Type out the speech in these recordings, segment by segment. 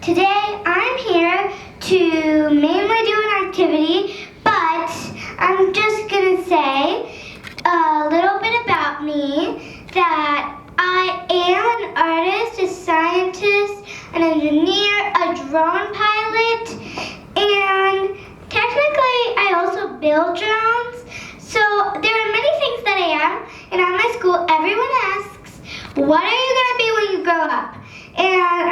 Today I'm here to mainly do an activity, but I'm just going to say a little bit about me, that I am an artist, a scientist, an engineer, a drone pilot, and technically I also build drones. So there are many things that I am, and at my school everyone asks, what are you going to be when you grow up? And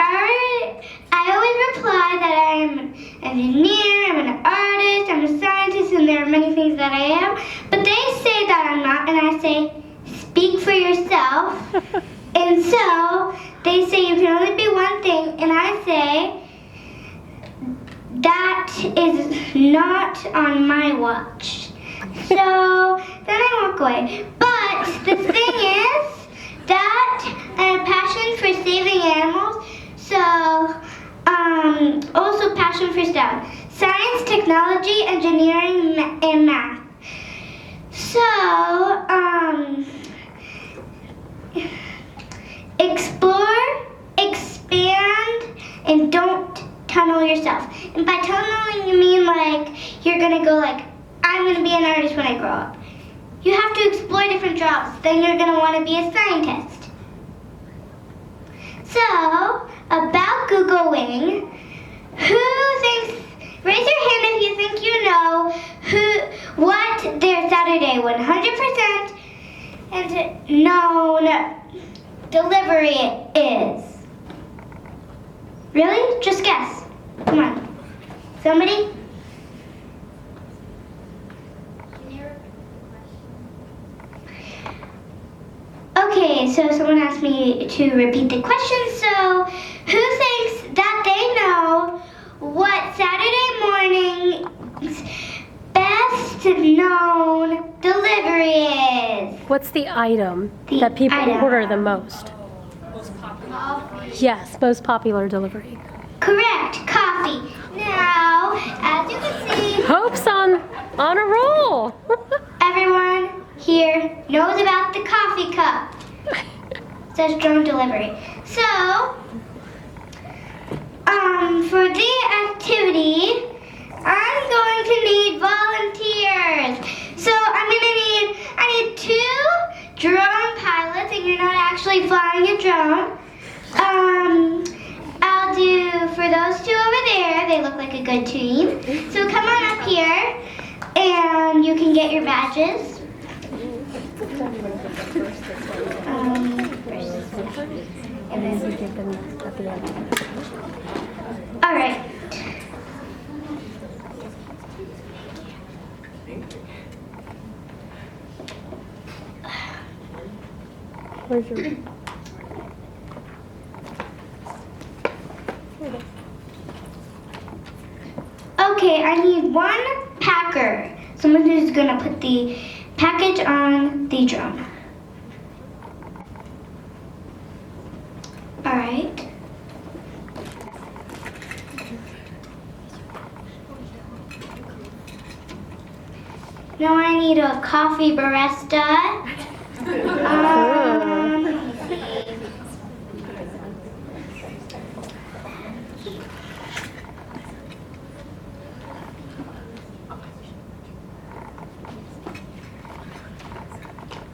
I always reply that I'm an engineer, I'm an artist, I'm a scientist, and there are many things that I am. But they say that I'm not, and I say, speak for yourself. And so they say you can only be one thing, and I say, that is not on my watch. So then I walk away. But the thing is that I have passion for saving animals, so also passion for STEM, science, technology, engineering, and math. So explore, expand, and don't tunnel yourself. And by tunneling you mean like you're gonna go like, I'm gonna be an artist when I grow up. You have to explore different jobs, then you're gonna wanna be a scientist. So, about Googling, raise your hand if you think you know what their Saturday 100% and known delivery is. Really? Just guess. Come on. Somebody? Okay, so someone asked me to repeat the question. So, who thinks that they know what Saturday morning's best known delivery is? What's the item that people order the most? Most popular. Yes, most popular delivery. Correct, coffee. Now, as you can see, Hope's on a roll. everyone here knows about the coffee cup. It says drone delivery. So, for the activity, I'm going to need volunteers. So I need 2 drone pilots, and you're not actually flying a drone. I'll do, for those 2 over there, they look like a good team. So come on up here, and you can get your badges. And then we get them at the end. All right. Where's your... Here it is. Okay, I need 1 packer. Someone who's gonna put the package on the drone. All right. Now I need a coffee barista.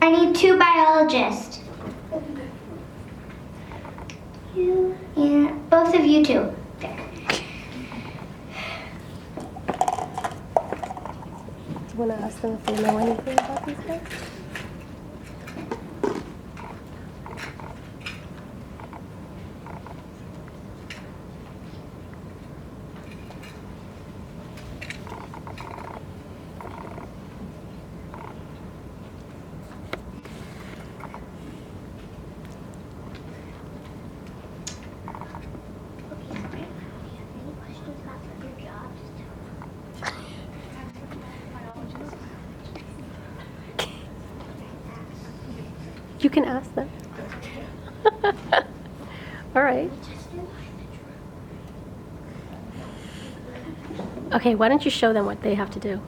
I need 2 biologists. You, yeah, both of you 2. There. Do you want to ask them if they know anything about these guys? You can ask them. All right. Okay, why don't you show them what they have to do?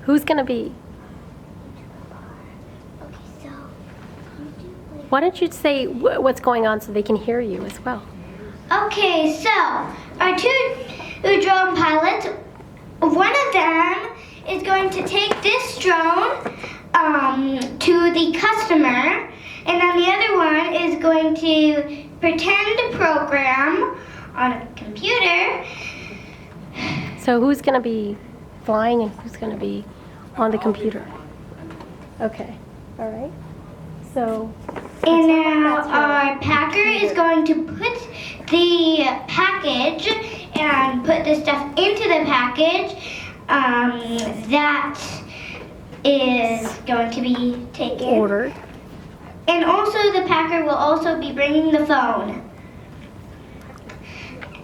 Who's going to be? Okay, so Why don't you say what's going on so they can hear you as well? Okay, so our two drone pilots. One of them is going to take this drone to the customer, and then the other one is going to pretend to program on a computer. So who's going to be flying and who's going to be on the computer? Okay. All right. So. And now our packer is going to put the package and put the stuff into the package that is going to be taken. Ordered. And also the packer will also be bringing the phone.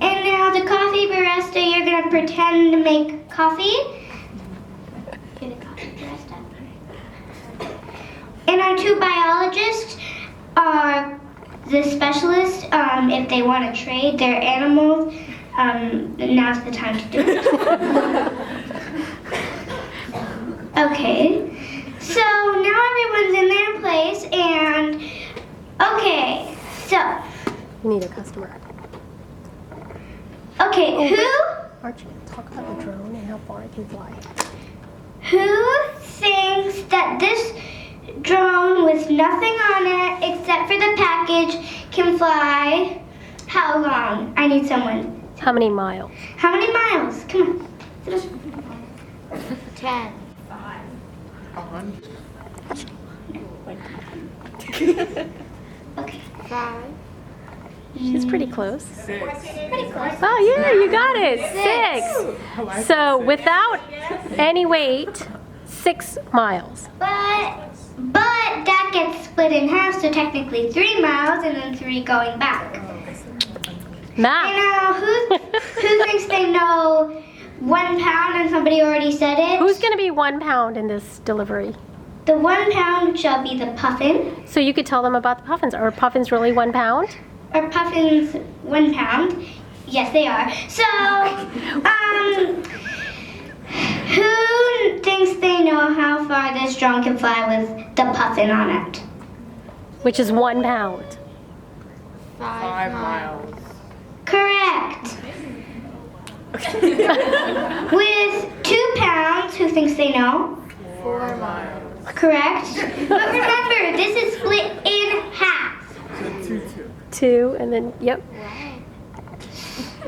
And now the coffee barista, you're going to pretend to make coffee. Get a coffee barista. And our two biologists are the specialists. If they want to trade their animals, now's the time to do it. Okay, so now everyone's in their place, and okay, so. We need a customer. Okay, Archie, talk about the drone and how far it can fly. who thinks that this drone with nothing on it except for the package can fly how long? I need someone. How many miles? How many miles? Come on. 10. Okay. 5. She's pretty close. Pretty close. Oh, yeah, you got it. 6. So without any weight, 6 miles. But that gets split in half, so technically 3 miles and then 3 going back. And Math. now who thinks they know 1 pound and somebody already said it? Who's going to be 1 pound in this delivery? The 1 pound shall be the puffin. So you could tell them about the puffins. Are puffins really 1 pound? Are puffins 1 pound? Yes, they are. So, who thinks they know how far this drone can fly with the puffin on it? Which is 1 pound. 5 miles. Correct. With 2 pounds, who thinks they know? 4 miles. Correct. But remember, this is split in half. 2 and then, yep.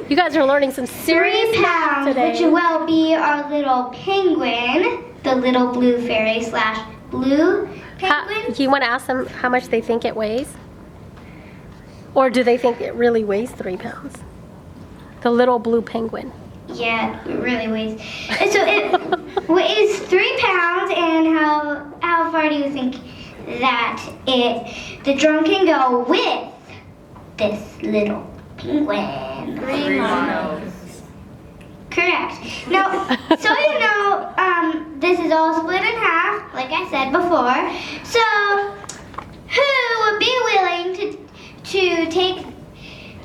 You guys are learning some 3 serious math pounds, today. which will be our little penguin, the little blue fairy / blue penguin. Do you want to ask them how much they think it weighs? Or do they think it really weighs 3 pounds? The little blue penguin. Yeah, it really weighs. And so it weighs 3 pounds, and how far do you think that the drone can go with this little penguin? 3 miles. Correct. Now, so you know, this is all split in half, like I said before. So, who would be willing to take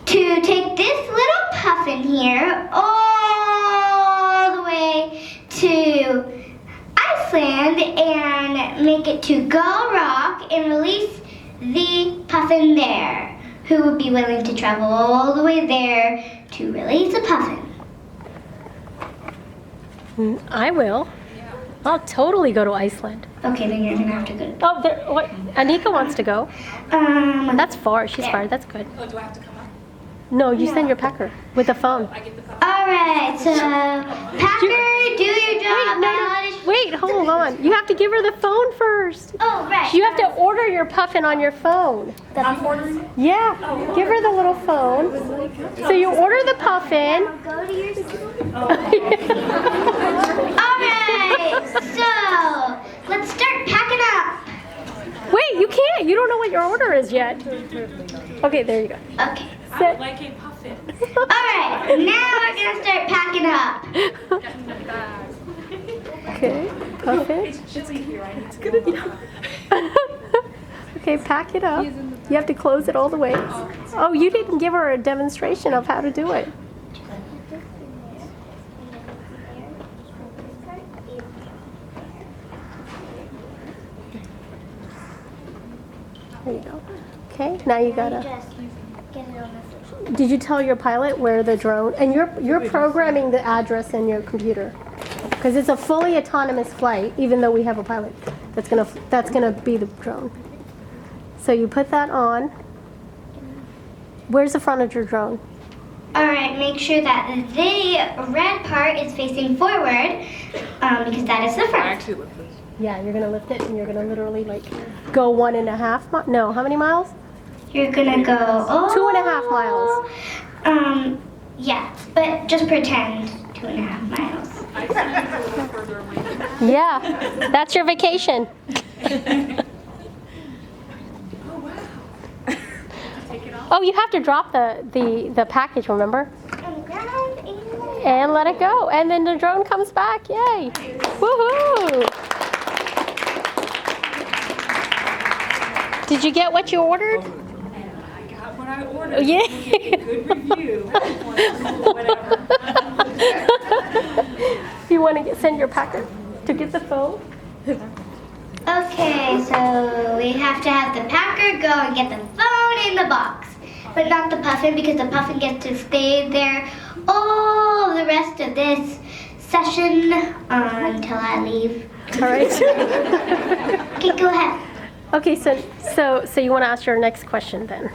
this little puffin here all the way to Iceland and make it to Gull Rock and release the puffin there? Who would be willing to travel all the way there to release a puffin? I will. I'll totally go to Iceland. Okay, then you're gonna have to go. Oh, what? Anika wants to go. That's far. She's far. That's good. Oh, do I have to come up? No, you send your packer with the phone. I get the cup. All right, so Packer, do your job. Wait, hold on. You have to give her the phone first. Oh, right. You have to order your puffin on your phone. I'm ordering. Yeah, give her the little phone. So you order the puffin. Go to your All right, so let's start packing up. Wait, you can't. You don't know what your order is yet. Okay, there you go. Okay. I Sit. would like a puffin. All right, now we're gonna start packing up. Get in the bag. Okay, puffin. It's chilly here. I need to go. Okay, pack it up. You have to close it all the way. Oh, you didn't give her a demonstration of how to do it. There you go. Okay, now you gotta. Just get it on the did you tell your pilot where the drone, and you're programming the address in your computer? Because it's a fully autonomous flight, even though we have a pilot. That's gonna be the drone. So you put that on. Where's the front of your drone? Alright, make sure that the red part is facing forward because that is the I front. actually lift this. Yeah, you're gonna lift it, and you're gonna literally like go 1.5 miles. No, how many miles? You're gonna go 2.5 miles. Yeah, but just pretend 2.5 miles. I stand a little further away. Yeah, that's your vacation. Oh, you have to drop the package, remember? On the ground And let it go. And then the drone comes back. Yay. Woohoo. Did you get what you ordered? I got what I ordered. Yeah. Good review. Whatever. You want to send your packer to get the phone? Okay, so we have to have the packer go and get the phone in the box. But not the puffin because the puffin gets to stay there all the rest of this session until I leave. All right. Okay, go ahead. Okay, so you want to ask your next question then?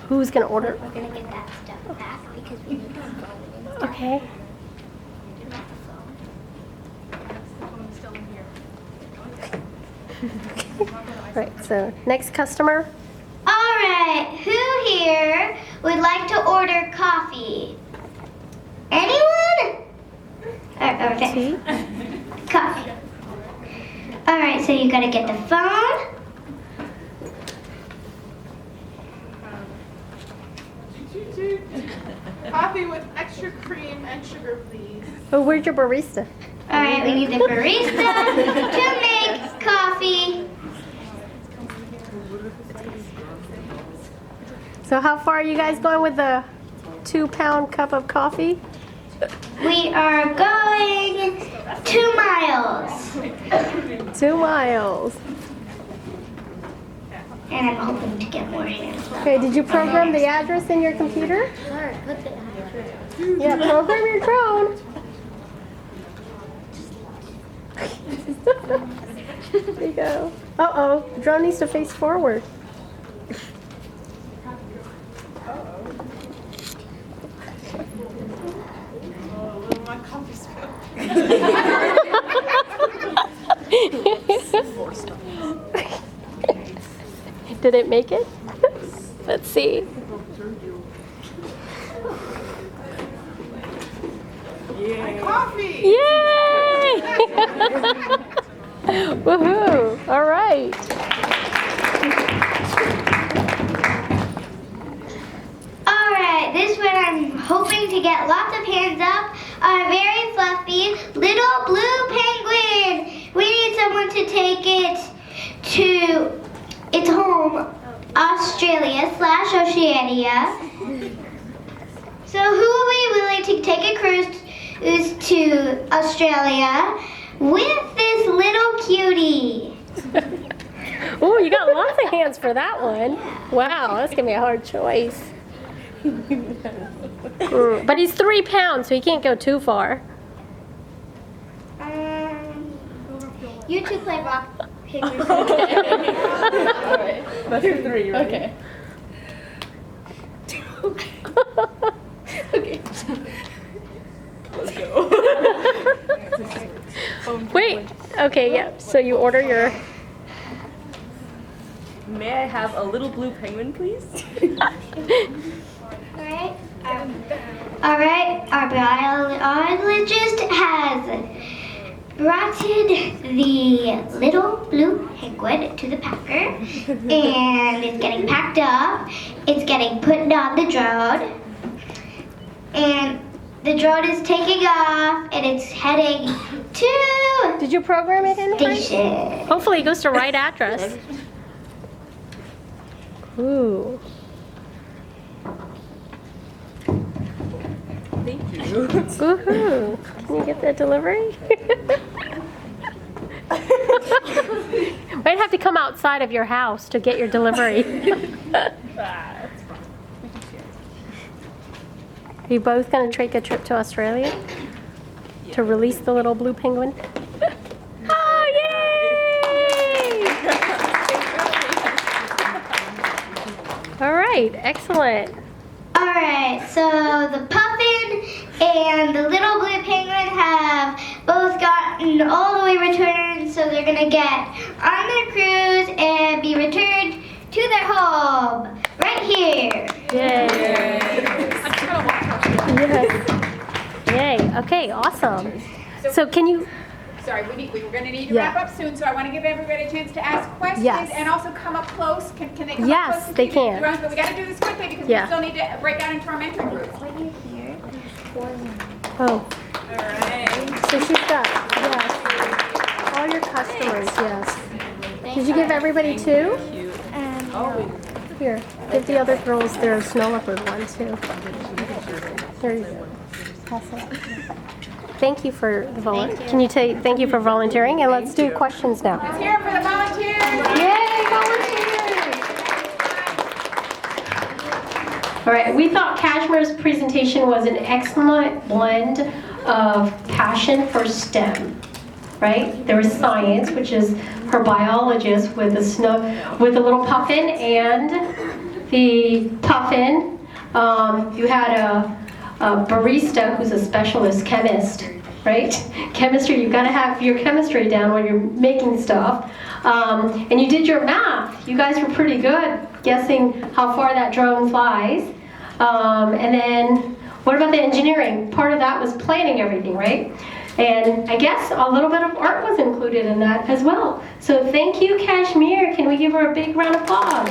Who's going to order? We're gonna get that stuff back because we need the phone and stuff. Okay. Not the phone. Still in here. Right, so next customer. All right, who here would like to order coffee? Anyone? Okay. Tea? Coffee. All right, so you gotta get the phone. Coffee with extra cream and sugar, please. Oh, where's your barista? All right, we need the barista to make coffee. So how far are you guys going with the 2-pound cup of coffee? We are going 2 miles. 2 miles. And I'm hoping to get more hands up. Okay, did you program the address in your computer? Yeah, program your drone. There you go. Uh-oh, the drone needs to face forward. My coffee spill. Did it make it? Let's see. My coffee! Yay! Woohoo! All right. All right, this one I'm hoping to get lots of hands up. Our very fluffy little blue penguin. We need someone to take it to its home, Australia/Oceania. So who will be willing to take a cruise to Australia with this little cutie? Oh, you got lots of hands for that one. Wow, that's gonna be a hard choice. But he's 3 pounds, so he can't go too far. You two play rock, paper, scissors. Alright. That's your 3, right? Okay. Okay. Let's go. Wait. Okay, yeah. So you order your. May I have a little blue penguin, please? Alright, our biologist has brought the little blue penguin to the packer, and it's getting packed up. It's getting put on the drone, and the drone is taking off, and it's heading to Did you program it in? station. Hopefully, it goes to right address. Ooh. Thank you. Woohoo! Can you get that delivery? Might have to come outside of your house to get your delivery. That's fine. We can share. Are you both going to take a trip to Australia to release the little blue penguin? Oh, yay! All right, excellent. Alright, so the puffin and the little blue penguin have both gotten all the way returned, so they're gonna get on their cruise and be returned to their home right here. Yay! I'm just gonna watch our show. Yes. Yay! Okay, awesome. So can you? Sorry, we're going to need to Yeah. wrap up soon, so I want to give everybody a chance to ask questions Yes. and also come up close. Can they come Yes, up close? they can. But we got to do this quickly because Yeah. we still need to break out into our mentoring groups. Oh, All right. so she's got yes. All your customers, yes. Did you give everybody two? Here, give the other girls their snow leopard one too. There you go. Awesome. Thank you for the volunteer. Can you say thank you for volunteering? And let's do questions now. Let's hear it for the volunteers. Yay, volunteers! All right, we thought Kashmir's presentation was an excellent blend of passion for STEM, right? There was science, which is her biologist with the little puffin and the puffin. You had a barista who's a specialist chemist, right? Chemistry, you've got to have your chemistry down when you're making stuff. And you did your math. You guys were pretty good guessing how far that drone flies. And then what about the engineering? Part of that was planning everything, right? And I guess a little bit of art was included in that as well. So thank you, Kashmir. Can we give her a big round of applause?